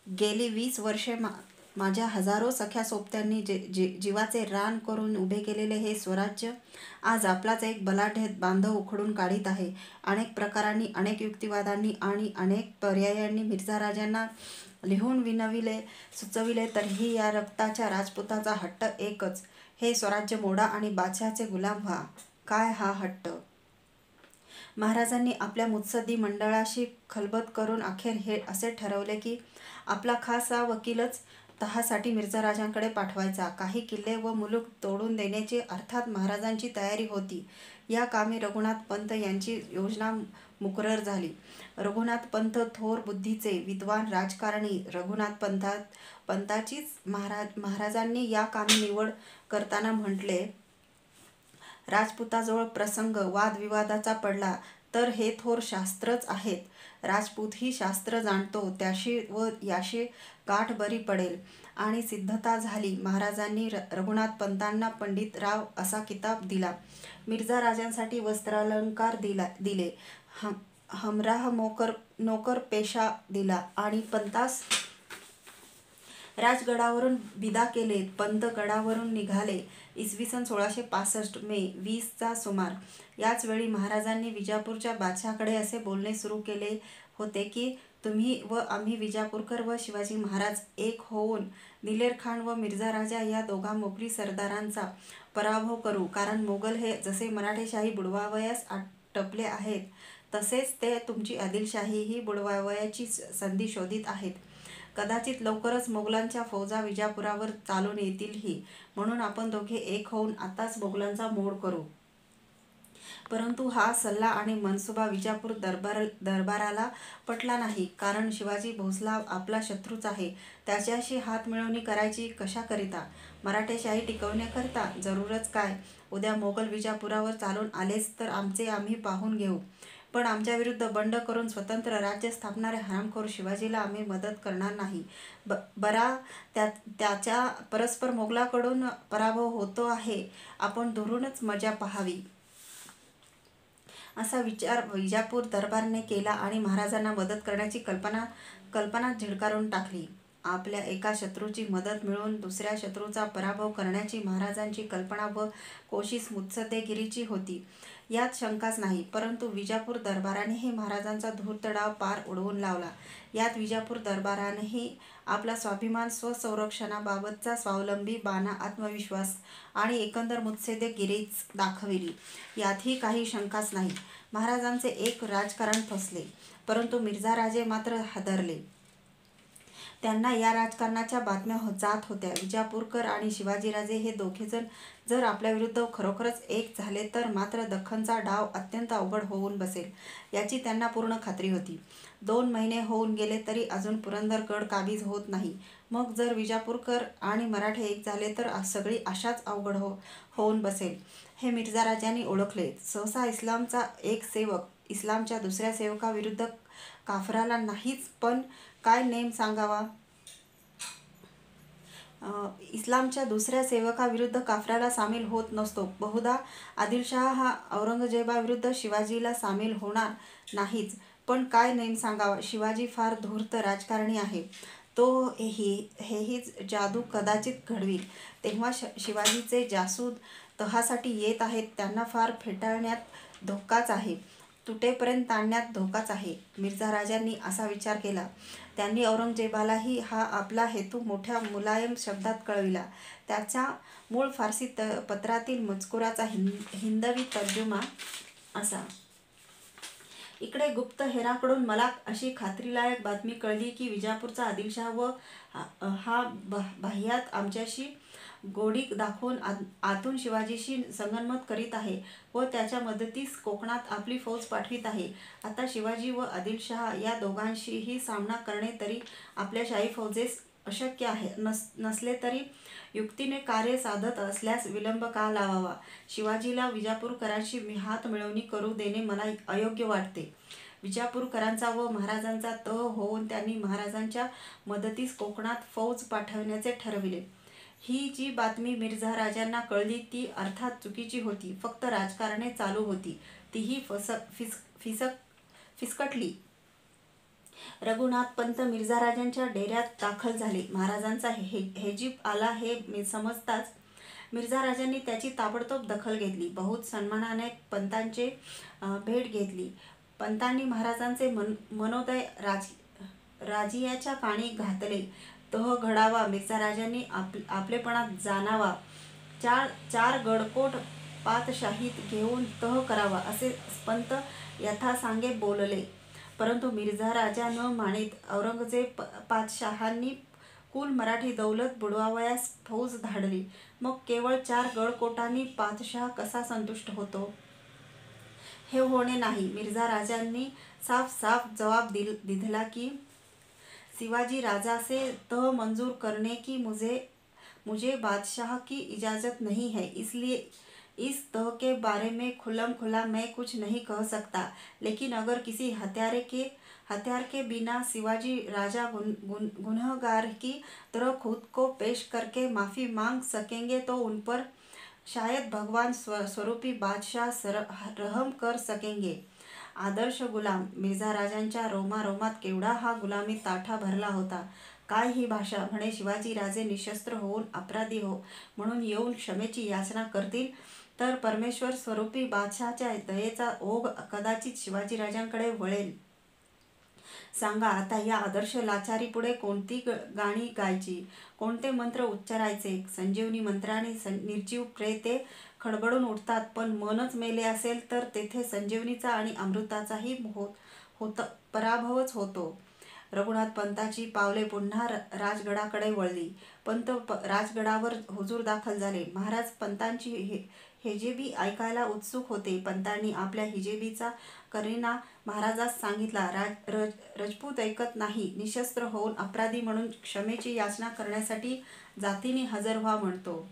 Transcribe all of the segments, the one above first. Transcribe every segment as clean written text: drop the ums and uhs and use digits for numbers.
गेली 20 वर्षे माझ्या हजारो सख्या सोबत्यांनी जीवाचे रान करून उभे केलेले हे स्वराज्य आज आपलाच एक बलाढ्य बांधव उखडून काढीत आहे. अनेक प्रकारांनी, अनेक युक्तिवादांनी आणि अनेक पर्यायांनी मिर्झा राजांना लिहून विनविले, सुचविले, तरीही या रक्ताच्या राजपुताचा हट्ट एकच, हे स्वराज्य मोडा आणि बादशहाचे गुलाम व्हा. काय हा हट्ट! महाराजांनी आपल्या मुत्सद्दी मंडळाशी खलबत करून अखेर हे असे ठरवले की आपला खासा वकीलच तहासाठी मिर्झा राजांकडे पाठवायचा. काही किल्ले व मुलूक तोडून देण्याची अर्थात महाराजांची तयारी होती. या कामी रघुनाथ पंत यांची योजना मुकरर झाली. रघुनाथ पंत थोर बुद्धीचे विद्वान राजकारणी. रघुनाथ पंताचीच महाराजांनी या कामी निवड करताना म्हटले, राजपुताजवळ प्रसंग वादविवादाचा पडला तर हे थोर शास्त्रच आहेत. राजपूतही शास्त्र जाणतो, त्याशी व याशी गाठ बरी पडेल. आणि सिद्धता झाली. महाराजांनी रघुनाथ पंतांना पंडितराव असा किताब दिला. मिर्झा राजांसाठी वस्त्रालंकार दिले. हमराह नोकर पेशा दिला आणि पंतास राजगडावरून विदा केले. पंत गडावरून निघाले. इसवी सन 1665 मे 20 चा सुमार. याच वेळी महाराजांनी विजापूरच्या बादशहाकडे असे बोलणे सुरू केले होते की तुम्ही व आम्ही विजापूरकर व शिवाजी महाराज एक होऊन दिलेर खान व मिर्झा राजा या दोघा मोगली सरदारांचा पराभव करू. कारण मोगल हे जसे मराठेशाही बुडवावयास टपले आहेत, तसेच ते तुमची आदिलशाहीही बुडवावयाची संधी शोधित आहेत. कदाचित लवकरच मोगलांच्या फौजा विजापुरावर चालून येतीलही. म्हणून आपण दोघे एक होऊन आताच मोगलांचा मोड करू. परंतु हा सल्ला आणि मनसुबा विजापूर दरबाराला पटला नाही. कारण शिवाजी भोसला आपला शत्रूच आहे. त्याच्याशी हातमिळवणी करायची कशाकरिता? मराठेशाही टिकवण्याकरिता? जरूरच काय? उद्या मोगल विजापुरावर चालून आलेच तर आमचे आम्ही पाहून घेऊ. पण आमच्याविरुद्ध बंड करून स्वतंत्र राज्य स्थापणारे हरामखोर शिवाजीला आम्ही मदत करणार नाही. बरा त्याच्या परस्पर मोगलाकडून पराभव होतो आहे. आपण दुरूनच मजा पाहावी. असा विचार विजापूर दरबाराने केला आणि महाराजांना मदत करण्याची कल्पना झिडकारून टाकली. आपल्या एका शत्रूची मदत मिळवून दुसऱ्या शत्रूचा पराभव करण्याची महाराजांची कल्पना व कोशिश मुत्सद्देगिरीची होती, यात शंकाच नाही. परंतु विजापूर दरबारानेही महाराजांचा धूर्त डाव पार उडवून लावला. यात विजापूर दरबारानेही आपला स्वाभिमान, स्वसंरक्षणाबाबतचा स्वावलंबी बाणा, आत्मविश्वास आणि एकंदर मुत्सद्देगिरीच दाखविली. यातही काही शंकाच नाही. महाराजांचे एक राजकारण फसले, परंतु मिर्झा राजे मात्र हादरले. त्यांना या राजकारणाच्या बातम्या जात होत्या. विजापूरकर आणि शिवाजीराजे हे दोघेजण जर आपल्याविरुद्ध खरोखरच एक झाले तर मात्र दख्खनचा डाव अत्यंत अवघड होऊन बसेल, याची त्यांना पूर्ण खात्री होती. 2 महिने होऊन गेले तरी अजून पुरंदरगड काबीज होत नाही. मग जर विजापूरकर आणि मराठे एक झाले तर सगळी आशाच अवघड होऊन बसेल, हे मिर्झा राजांनी ओळखले. सहसा इस्लामचा एक सेवक इस्लामच्या दुसऱ्या सेवकाविरुद्ध काफराला नाहीच पण काय नेम सांगावा? इस्लामच्या दुसऱ्या सेवकाविरुद्ध काफराला सामील होत नसतो. बहुधा आदिलशहा हा औरंगजेबाविरुद्ध शिवाजीला सामील होणार नाहीच. पण काय नेम सांगावा? शिवाजी फार धूर्त राजकारणी आहे. तो हेहीच जादू कदाचित घडवील. तेव्हा शिवाजीचे जासूद तहासाठी येत आहेत. त्यांना फार फेटाळण्यात धोकाच आहे. तुटेपर्यंत ताणण्यात धोकाच आहे. मिर्झा राजांनी असा विचार केला. त्यांनी औरंगजेबालाही हा आपला हेतू मोठ्या मुलायम शब्दात कळविला. त्याच्या मूळ फारसी पत्रातील मजकुराचा हिंदवी तर्जुमा असा. इकडे गुप्तहेराकडून मला अशी खात्रीलायक बातमी कळली की विजापूरचा आदिलशहा व हा बाह्यात आमच्याशी गोडी दाखवून आतून शिवाजीशी संगनमत करीत आहे व त्याच्या मदतीस कोकणात आपली फौज पाठवीत आहे. आता शिवाजी व आदिलशहा या दोघांशीही सामना करणे तरी आपल्या शाही फौजेस अशक्य आहे. नसले तरी युक्तीने कार्य साधत असल्यास विलंब का लावावा? शिवाजीला विजापूरकरांशी हातमिळवणी करू देणे मला अयोग्य वाटते. विजापूरकरांचा व महाराजांचा तह होऊन त्यांनी महाराजांच्या मदतीस कोकणात फौज पाठविण्याचे ठरविले. ही जी बातमी मिर्झा राजांना कळली ती अर्थात चुकीची होती. फक्त राजकारणे चालू होती, तीही फिसकटली. रघुनाथ पंत मिर्झा राजांच्या डेऱ्यात दाखल झाले. महाराजांचा हेजीब आला हे समजताच मिर्झा राजांनी त्याची ताबडतोब दखल घेतली. बहुत सन्मानाने पंतांचे भेट घेतली. पंतांनी महाराजांचे मनोदय राजियाच्या कानी घातले. तह घडावा, मिर्झा राजांनी आपलेपणात जाणावा, चार गडकोट पातशाहीत घेऊन तह करावा असे पंत यथासांगे बोलले. परंतु मिर्झा राजा न मानित औरंगजेब पातशहांनी कुल मराठी दौलत बुडवावयास फौज धाडली. मग केवळ 4 गडकोटांनी पातशाह कसा संतुष्ट होतो? हे होणे नाही. मिर्झा राजांनी साफ साफ जवाब दिधला की शिवाजी राजा से तह मंजूर करने की मुझे बादशाह की इजाज़त नहीं है, इसलिए इस तह के बारे में खुल्लम खुल्ला मैं कुछ नहीं कह सकता। लेकिन अगर किसी हथियार के बिना शिवाजी राजा गुनहगार की तरह खुद को पेश करके माफ़ी मांग सकेंगे तो उन पर शायद भगवान स्वरूपी बादशाह रहम कर सकेंगे। आदर्श गुलाम. मिर्झा राजांच्या रोमारोमात केवढा हा गुलामी ताठा भरला होता. काय ही भाषा! म्हणे शिवाजी राजे निशस्त्र होऊन अपराधी म्हणून येऊन क्षमेची याचना करतील तर परमेश्वर स्वरूपी बादशाहाच्या दयेचा ओघ कदाचित शिवाजीराजांकडे वळेल. सांगा आता या आदर्श लाचारीपुढे कोणती गाणी गायची, कोणते मंत्र उच्चारायचे? संजीवनी मंत्राने निर्जीव प्रेते खडबडून उठतात, पण मनच मेले असेल तर तेथे संजीवनीचा आणि अमृताचाही पराभवच होतो. रघुनाथ पंताची पावले पुन्हा राजगडाकडे वळली. पंत राजगडावर हुजूर दाखल झाले. महाराज पंतांची हेजेबी ऐकायला उत्सुक होते. पंतांनी आपल्या हिजेबीचा करिना महाराजास सांगितला. राजपूत ऐकत नाही. निशस्त्र होऊन अपराधी म्हणून क्षमेची याचना करण्यासाठी जातीने हजर व्हा म्हणतो.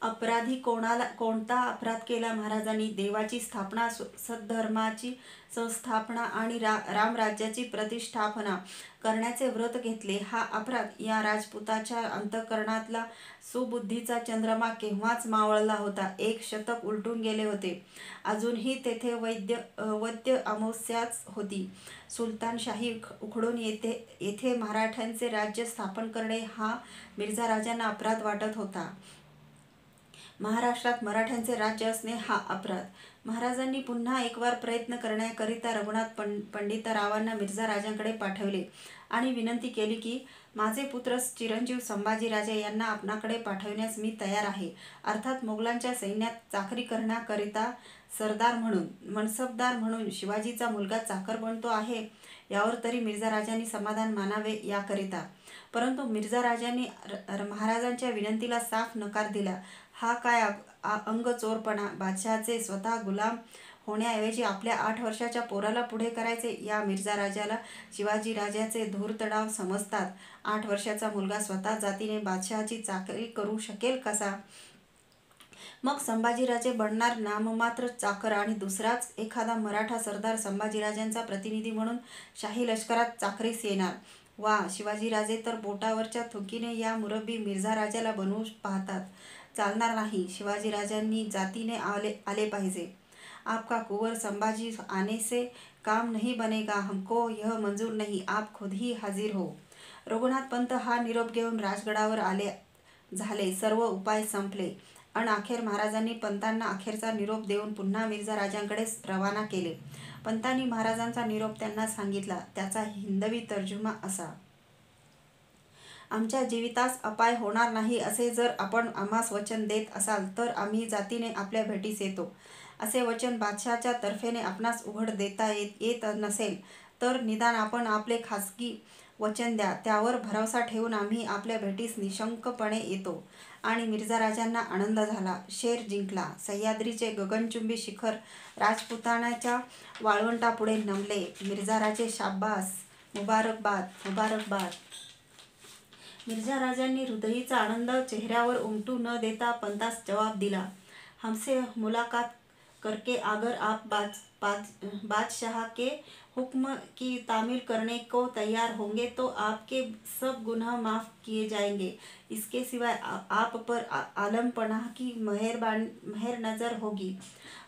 अपराधी कोणता अपराध केला महाराजांनी? देवाची स्थापना, सद्धर्माची संस्थापना आणि रामराज्याची प्रतिष्ठापना करण्याचे व्रत घेतले, हा अपराध. या राजपुताच्या अंतःकरणातला सुबुद्धीचा चंद्रमा केव्हाच मावळला होता. 1 शतक उलटून गेले होते. अजूनही तेथे वद्य अमावस्याच होती. सुलतानशाही उखडून येथे मराठ्यांचे राज्य स्थापन करणे हा मिर्झा राजांना अपराध वाटत होता. महाराष्ट्रात मराठ्यांचे राज्य असणे हा अपराध. महाराजांनी पुन्हा एकवार प्रयत्न करण्याकरिता रघुनाथ पंडितरावांना मिर्झा राजांकडे पाठवले आणि विनंती केली की माझे पुत्र चिरंजीव संभाजीराजे यांना आपणाकडे पाठविण्यास मी तयार आहे. अर्थात मोगलांच्या सैन्यात चाकरी करण्याकरिता सरदार म्हणून, मनसबदार म्हणून शिवाजीचा मुलगा चाकर बनतो आहे यावर तरी मिर्झा राजांनी समाधान मानावे याकरिता. परंतु मिर्झा राजांनी महाराजांच्या विनंतीला साफ नकार दिला. हा काय अंगचोरपणा! बादशहाचे स्वतः गुलाम होण्याऐवजी आपल्या 8 वर्षाच्या पोराला पुढे करायचे. या मिर्झा राजाला शिवाजीराजाचे धूर्तडाव समजतात. 8 वर्षाचा मुलगा स्वतः जातीने बादशहाची चाकरी करू शकेल कसा? मग संभाजीराजे बनणार नाममात्र चाकर आणि दुसराच एखादा मराठा सरदार संभाजीराजांचा प्रतिनिधी म्हणून शाही लष्करात चाकरीस येणार. वा! शिवाजीराजे तर बोटावरच्या थुंकीने या मुरब्बी मिर्झा राजाला बनवू पाहतात. चालणार नाही. शिवाजीराजांनी जातीने आले पाहिजे. आपका कुंवर संभाजी आने से काम नहीं बनेगा. हमको यह मंजूर नहीं. आप खुद ही हाजीर हो. रघुनाथ पंत हा निरोप घेऊन राजगडावर झाले. सर्व उपाय संपले. अखेर महाराजांनी पंतांना अखेरचा निरोप देऊन पुन्हा मिर्झा राजांकडे रवाना केले. पंतांनी महाराजांचा निरोप त्यांना सांगितला. त्याचा हिंदवी तर्जुमा असा: आमच्या जीवितास अपाय होणार नाही असे जर आपण आम्हास वचन देत असाल तर आम्ही जातीने आपल्या भेटीस येतो. असे वचन बादशहाच्या तर्फेने आपणास उघड देता येत नसेल तर निदान आपण आपले खासगी वचन द्या. त्यावर भरवसा ठेवून आम्ही आपल्या भेटीस निशंकपणे येतो. आणि मिर्झा राजांना आनंद झाला. शेर जिंकला. सह्याद्रीचे गगनचुंबी शिखर राजपुतानाच्या वाळवंटापुढे नमले. मिर्झा राजे शाब्बास, मुबारकबाद, मुबारकबाद. मिर्झा राजांनी हृदयीचा आनंद चेहऱ्यावर उमटू न देता पंतास जवाब दिला. हमसे मुलाकात करके अगर आप बादशाह के हुक्म की तामील करने को तैयार होंगे तो आपके सब गुनाह माफ़ किए जाएंगे। इसके सिवाय आप पर आलम पनाह की मेहर नज़र होगी।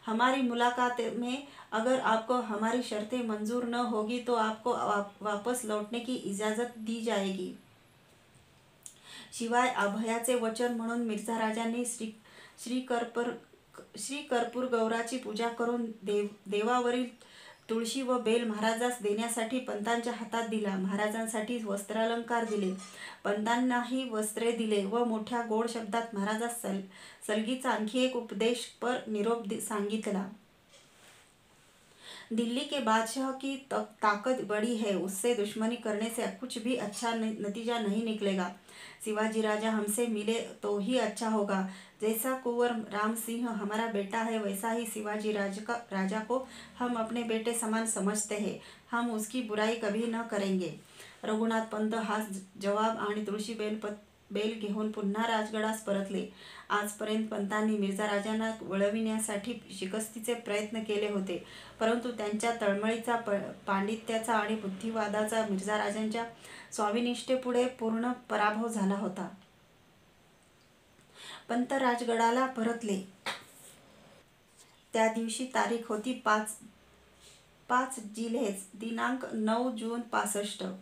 हमारी मुलाकात में अगर आपको हमारी शर्तें मंजूर न होगी तो आपको वापस लौटने की इजाज़त दी जाएगी। शिवाय अभयाचे वचन म्हणून मिर्झा राजांनी श्री कर्पूर गौराची पूजा करून देवावरील तुळशी व बेल महाराजास देण्यासाठी पंतांच्या हातात दिला. महाराजांसाठी वस्त्रालंकार दिले, पंतांनाही वस्त्रे दिले व मोठ्या गोड शब्दात महाराजास सलगीचा आणखी एक उपदेश पर निरोप सांगितला. दिल्ली के बादशाह की ताकत बड़ी है, उससे दुश्मनी करने से कुछ भी अच्छा नतीजा नहीं निकलेगा. शिवाजी राजा हमसे मिले तो ही अच्छा होगा. जैसा कुंवर राम सिंह हमारा बेटा है वैसा ही शिवाजी राजा को हम अपने बेटे समान समझते हैं. हम उसकी बुराई कभी न करेंगे. रघुनाथ पंत हा जवाब आणि तुळशी बेल घेऊन पुन्हा राजगडास परतले. आजपर्यंत पंतांनी मिर्झा राजांना वळविण्यासाठी शिकस्तीचे प्रयत्न केले होते, परंतु त्यांच्या तळमळीचा, पांडित्याचा आणि बुद्धिवादाचा मिर्झा राजांच्या स्वाभिनिष्ठेपुढे पूर्ण पराभव झाला होता. पंत राजगडाला परतले. त्या दिवशी तारीख होती 5 जिल्हेज, दिनांक 9 जून 65.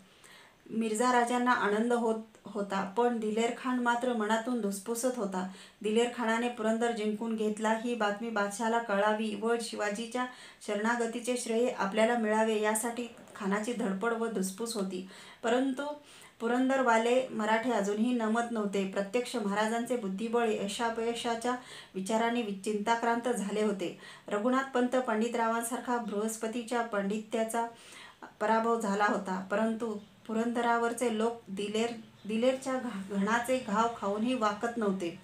मिर्झा राजांना आनंद होत होता, पण दिलेर खान मात्र मनातून धुसफुसत होता. दिलेर खानाने पुरंदर जिंकून घेतला ही बातमी बादशहाला कळावी व शिवाजीच्या शरणागतीचे श्रेय आपल्याला मिळावे यासाठी खानाची धडपड व धुसफूस होती. परंतु पुरंदरवाले मराठे अजूनही नमत नव्हते. प्रत्यक्ष महाराजांचे बुद्धिबळ यशापयशाच्या विचाराने चिंताक्रांत झाले होते. रघुनाथ पंत पंडितरावांसारखा बृहस्पतीच्या पांडित्याचा पराभव झाला होता, परंतु पुरंदरावरचे लोक दिलेरच्या घणाचे घाव खाऊनही वाकत नव्हते.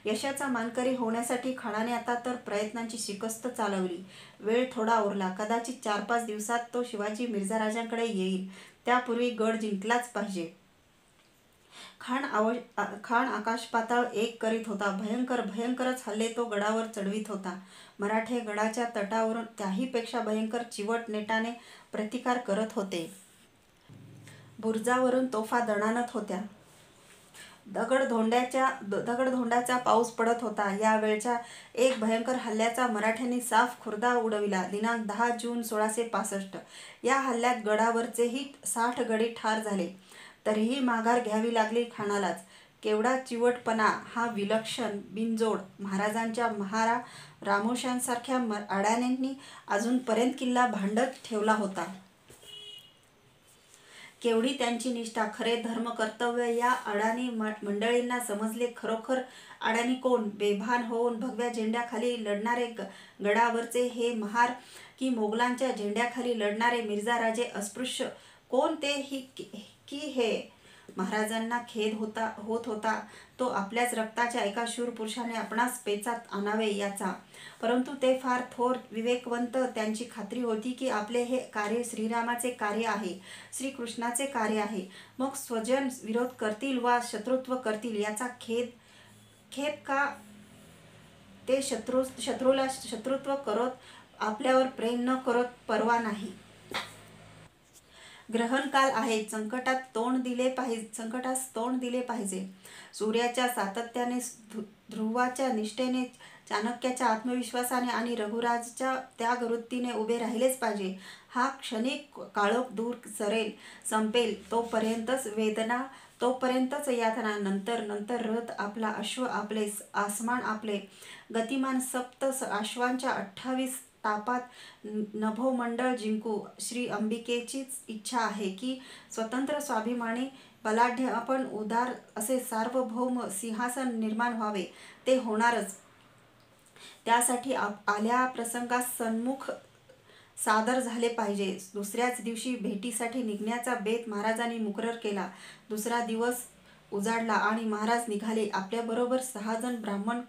यशाचा मानकरी होण्यासाठी खानाने आता तर प्रयत्नांची शिकस्त चालवली. वेळ थोडा उरला. कदाचित 4-5 दिवसात तो शिवाजी मिर्झा राजांकडे येईल. त्यापूर्वी गड जिंकलाच पाहिजे. खान आकाशपाताळ एक करीत होता. भयंकरच हल्ले तो गडावर चढवीत होता. मराठे गडाच्या तटावरून त्याहीपेक्षा भयंकर चिवट नेटाने प्रतिकार करत होते. बुरुजावरून तोफा दणाणत होत्या. दगडधोंड्याचा पाऊस पडत होता. या वेळच्या एक भयंकर हल्ल्याचा मराठ्यांनी साफ खुर्दा उडविला. दिनांक 10 जून 1665. या हल्ल्यात गडावरचेही 60 गडी ठार झाले. तरीही माघार घ्यावी लागली खानालाच. केवढा चिवटपणा हा! विलक्षण बिनजोड महाराजांच्या महारा रामोशांसारख्या अडाण्यांनी अजूनपर्यंत किल्ला भांडत ठेवला होता. केवढी त्यांची निष्ठा, खरे धर्मकर्तव्य या अडाणी मंडळींना समजले. खरोखर अडाणी कोण? बेभान होऊन भगव्या झेंड्याखाली लढणारे गडावरचे हे महार की मोगलांच्या झेंड्याखाली लढणारे मिर्झा राजे अस्पृश्य कोण ते की हे? महाराजांना खेद होत होता तो आपल्याच रक्ताच्या एका शूर पुरुषाने आपणास पेचात आणावे याचा. परंतु ते फार थोर विवेकवंत. त्यांची खात्री होती की आपले हे कार्य श्रीरामाचे कार्य आहे, श्रीकृष्णाचे कार्य आहे. मग स्वजन विरोध करतील वा शत्रुत्व करतील याचा खेद का? ते शत्रूला शत्रुत्व करत आपल्यावर प्रेम न करत पर्वा नाही. ग्रहणकाल आहे. संकटास तोंड दिले पाहिजे. सूर्याच्या सातत्याने, ध्रुवाच्या निष्ठेने, चाणक्याच्या आत्मविश्वासाने आणि रघुराजच्या त्यागवृत्तीने उभे राहिलेच पाहिजे. हा क्षणिक काळोख दूर संपेल तोपर्यंतच वेदना, तोपर्यंतच यातना. नंतर रथ आपला, अश्व आपले, आसमान आपले. गतिमान सप्त अश्वांच्या 28 तापात नभोमंडळ जिंकू. श्री अंबिकेचीच इच्छा आहे की स्वतंत्र, स्वाभिमानी, बलाढ्य, आपण उदार असे सार्वभौम सिंहासन निर्माण व्हावे. ते होणारच. त्यासाठी आल्या प्रसंगास सन्मुख सादर झाले पाहिजे. दुसऱ्याच दिवशी भेटीसाठी निघण्याचा बेत महाराजांनी मुकरर केला. दुसरा दिवस उजाडला आणि महाराज निघाले. आपल्याबरोबर 6 जण ब्राह्मण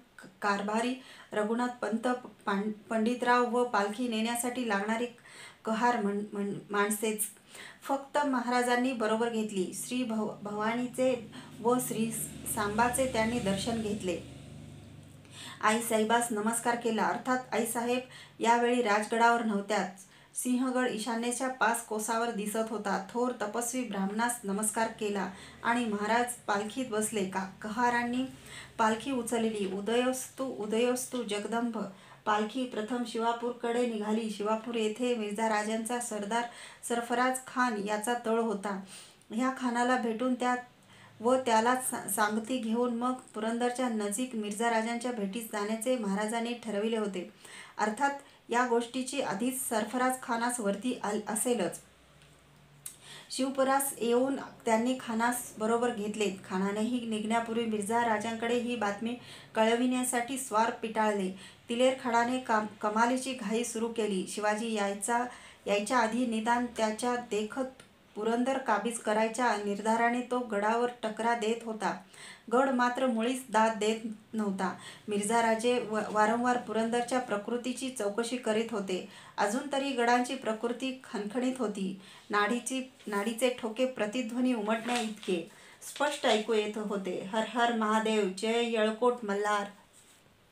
कारभारी, रघुनाथ पंत, पंडितराव व पालखी नेण्यासाठी लागणारी कहार माणसेच फक्त महाराजांनी बरोबर घेतली. श्री भवानीचे व श्री सांबाचे त्यांनी दर्शन घेतले. आईसाहेबास नमस्कार केला. अर्थात आईसाहेब यावेळी राजगडावर नव्हत्याच. सिंहगड ईशान्येच्या 5 कोसावर दिसत होता. थोर तपस्वी ब्राह्मणास नमस्कार केला आणि महाराज पालखीत बसले. कहारांनी पालखी उचलली. उदयोस्तु उदयोस्तु जगदंब. पालखी प्रथम शिवापूरकडे निघाली. शिवापूर येथे मिर्झा राजांचा सरदार सरफराज खान याचा तळ होता. ह्या खानाला भेटून त्याला सांगती घेऊन मग पुरंदरच्या नजीक मिर्झा राजांच्या भेटीस जाण्याचे महाराजांनी ठरविले होते. अर्थात या गोष्टीची आधीच सरफराज खानास वर्दी असेलच. शिवपुरास येऊन त्यांनी खानास बरोबर घेतले. खानानेही निघण्यापूर्वी मिर्झा राजांकडे ही बातमी कळविण्यासाठी स्वार पिटाळले. तिलेरखानाने कमालीची घाई सुरू केली. शिवाजी यायच्या आधी निदान त्याच्या देखत पुरंदर काबीज करायच्या निर्धाराने तो गडावर टकरा देत होता. गड मात्र मुळीच दाद देत नव्हता. मिर्झा राजे वारंवार पुरंदरच्या प्रकृतीची चौकशी करीत होते. अजून तरी गडाची प्रकृती खणखणीत होती. नाडीचे ठोके प्रतिध्वनी उमटण्या इतके स्पष्ट ऐकू येत होते. हर हर महादेव, जय येळकोट मल्हार.